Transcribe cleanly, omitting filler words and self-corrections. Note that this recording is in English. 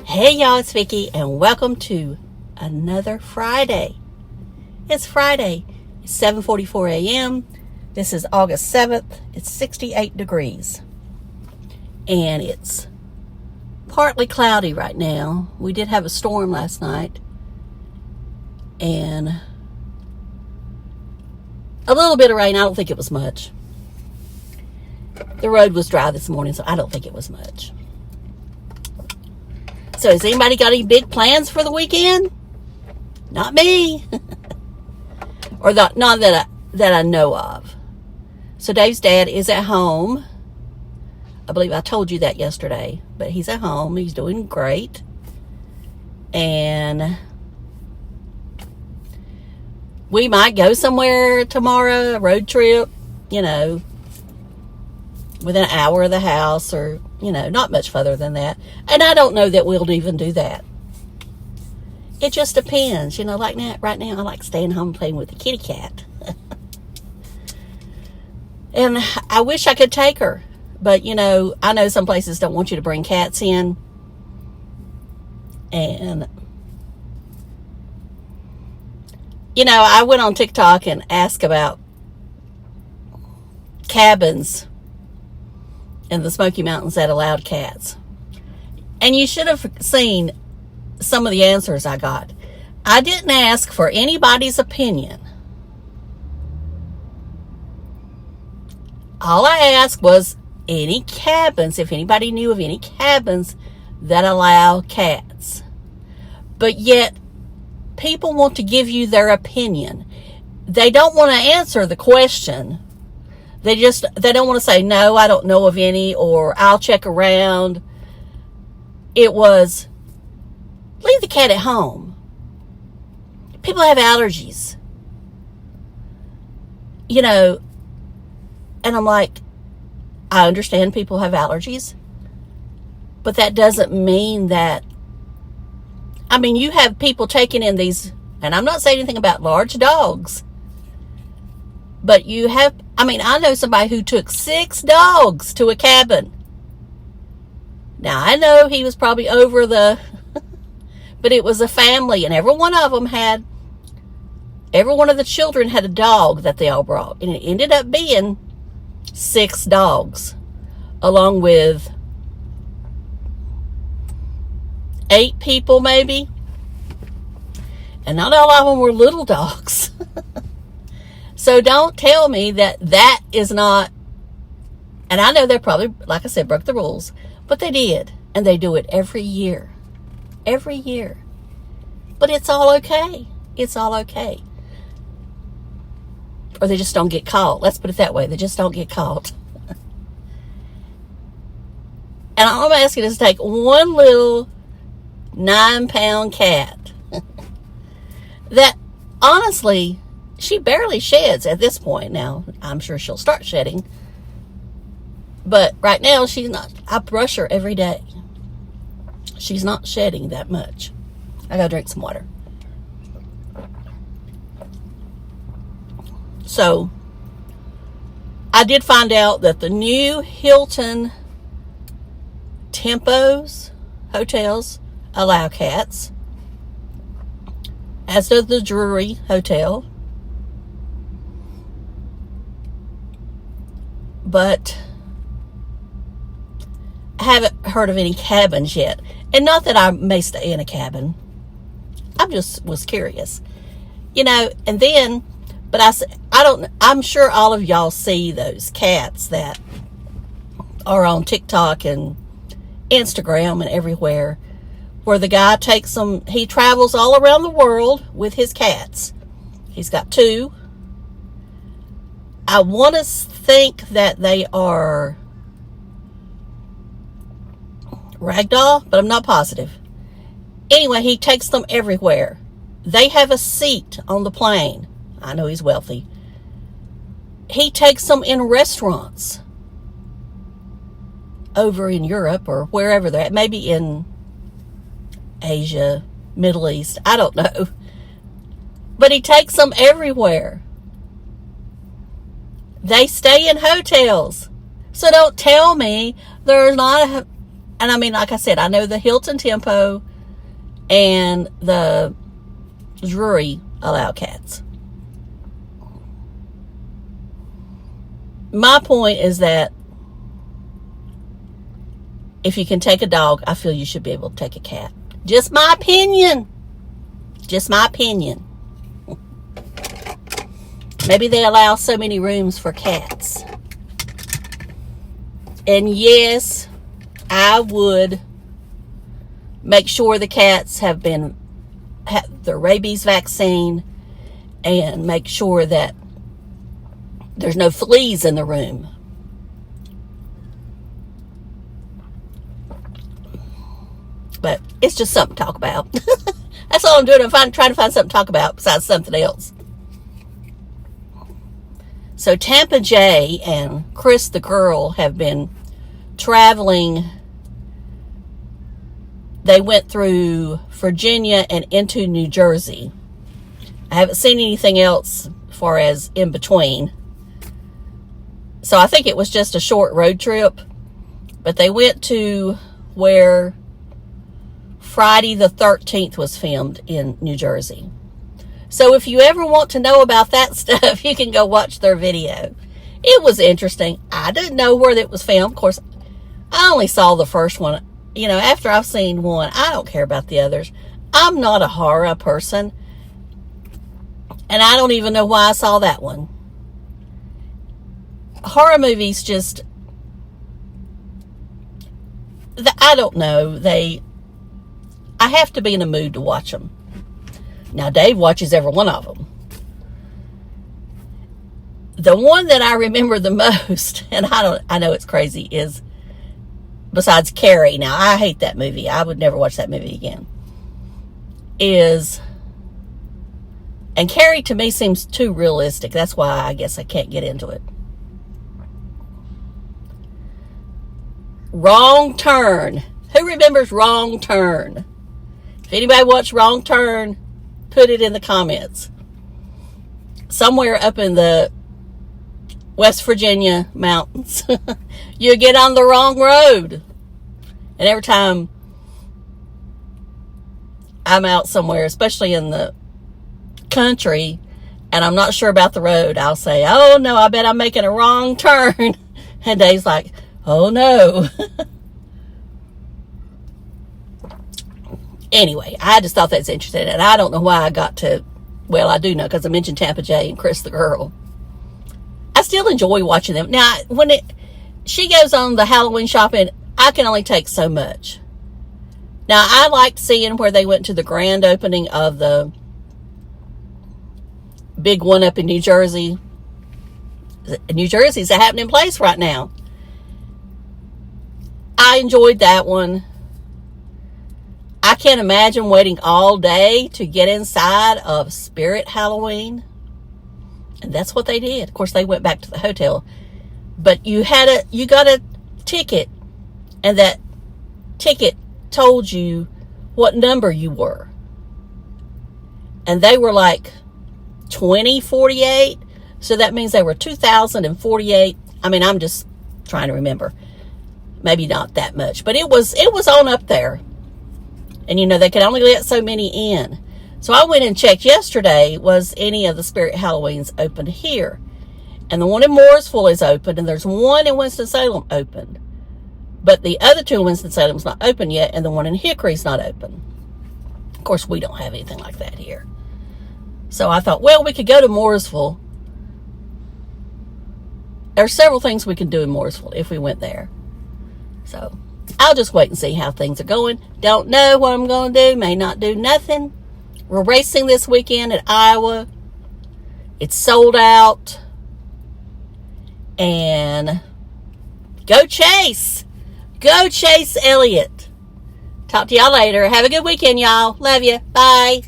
Hey y'all, it's Vicky and welcome to another Friday. It's Friday. It's 7:44 a.m. This is August 7th. It's 68 degrees. And it's partly cloudy right now. We did have a storm last night. And a little bit of rain. I don't think it was much. The road was dry this morning, so I don't think it was much. So has anybody got any big plans for the weekend? Not me. Or not that I know of. So Dave's dad is at home. I believe I told you that yesterday. But he's at home. He's doing great. And we might go somewhere tomorrow, a road trip, within an hour of the house or, not much further than that. And I don't know that we'll even do that. It just depends. Like now, right now, I like staying home and playing with the kitty cat. And I wish I could take her. But, I know some places don't want you to bring cats in. And, I went on TikTok and asked about cabins in the Smoky Mountains that allowed cats. And you should have seen some of the answers I got. I didn't ask for anybody's opinion. All I asked was any cabins, if anybody knew of any cabins that allow cats. But yet, people want to give you their opinion. They don't want to answer the question. They don't want to say, no, I don't know of any, or I'll check around. It was, leave the cat at home. People have allergies. And I'm like, I understand people have allergies, but that doesn't mean that, you have people taking in these, and I'm not saying anything about large dogs, but you have, I know somebody who took 6 dogs to a cabin. Now, I know he was probably over but it was a family, and every one of the children had a dog that they all brought. And it ended up being 6 dogs, along with 8 people maybe. And not all of them were little dogs. So don't tell me that is not, and I know they probably, like I said, broke the rules, but they did. And they do it every year. Every year. But it's all okay. It's all okay. Or they just don't get caught. Let's put it that way. They just don't get caught. And all I'm asking is to take one little 9-pound cat that, honestly, she barely sheds at this point. Now, I'm sure she'll start shedding. But right now, she's not. I brush her every day. She's not shedding that much. I gotta drink some water. So, I did find out that the new Hilton Tempos hotels allow cats, as does the Drury Hotel. But I haven't heard of any cabins yet. And not that I may stay in a cabin. I just was curious. And then, but I'm sure all of y'all see those cats that are on TikTok and Instagram and everywhere, where the guy takes them, he travels all around the world with his cats. He's got 2. I want to think that they are ragdoll, but I'm not positive. Anyway, he takes them everywhere. They have a seat on the plane. I know he's wealthy. He takes them in restaurants over in Europe or wherever they're at. Maybe in Asia, Middle East. I don't know. But he takes them everywhere. They stay in hotels. So don't tell me there's not and And I mean, like I said, I know the Hilton Tempo and the Drury allow cats. My point is that if you can take a dog, I feel you should be able to take a cat. Just my opinion. Just my opinion. Maybe they allow so many rooms for cats. And yes, I would make sure the cats have the rabies vaccine, and make sure that there's no fleas in the room. But it's just something to talk about. That's all I'm doing. I'm trying to find something to talk about besides something else. So Tampa J and Chris the girl have been traveling. They went through Virginia and into New Jersey. I haven't seen anything else as far as in between. So I think it was just a short road trip. But they went to where Friday the 13th was filmed in New Jersey. So if you ever want to know about that stuff, you can go watch their video. It was interesting. I didn't know where it was filmed. Of course, I only saw the first one. You know, after I've seen one, I don't care about the others. I'm not a horror person. And I don't even know why I saw that one. Horror movies just, I don't know. I have to be in a mood to watch them. Now, Dave watches every one of them. The one that I remember the most, and I know it's crazy, is, besides Carrie, now I hate that movie. I would never watch that movie again. And Carrie to me seems too realistic. That's why I guess I can't get into it. Wrong Turn. Who remembers Wrong Turn? If anybody watched Wrong Turn, put it in the comments. Somewhere up in the West Virginia mountains, you get on the wrong road. And every time I'm out somewhere, especially in the country, and I'm not sure about the road, I'll say, oh no, I bet I'm making a wrong turn. And Dave's like, oh no. Anyway, I just thought that's interesting, and I don't know why I got to, well, I do know, because I mentioned Tampa J and Chris the girl. I still enjoy watching them. Now, when she goes on the Halloween shopping, I can only take so much. Now, I liked seeing where they went to the grand opening of the big one up in New Jersey. New Jersey's a happening place right now. I enjoyed that one. I can't imagine waiting all day to get inside of Spirit Halloween. And that's what they did. Of course, they went back to the hotel. But you got a ticket, and that ticket told you what number you were. And they were like 2048. So that means they were 2048. I mean, I'm just trying to remember. Maybe not that much, but it was on up there. And, you know, they could only let so many in. So I went and checked yesterday, was any of the Spirit Halloweens open here? And the one in Mooresville is open, and there's one in Winston-Salem open. But the other two in Winston-Salem's not open yet, and the one in Hickory's not open. Of course, we don't have anything like that here. So I thought, well, we could go to Mooresville. There's several things we can do in Mooresville if we went there. So I'll just wait and see how things are going. Don't know what I'm going to do. May not do nothing. We're racing this weekend at Iowa. It's sold out. And go Chase. Go Chase Elliott. Talk to y'all later. Have a good weekend, y'all. Love you. Bye.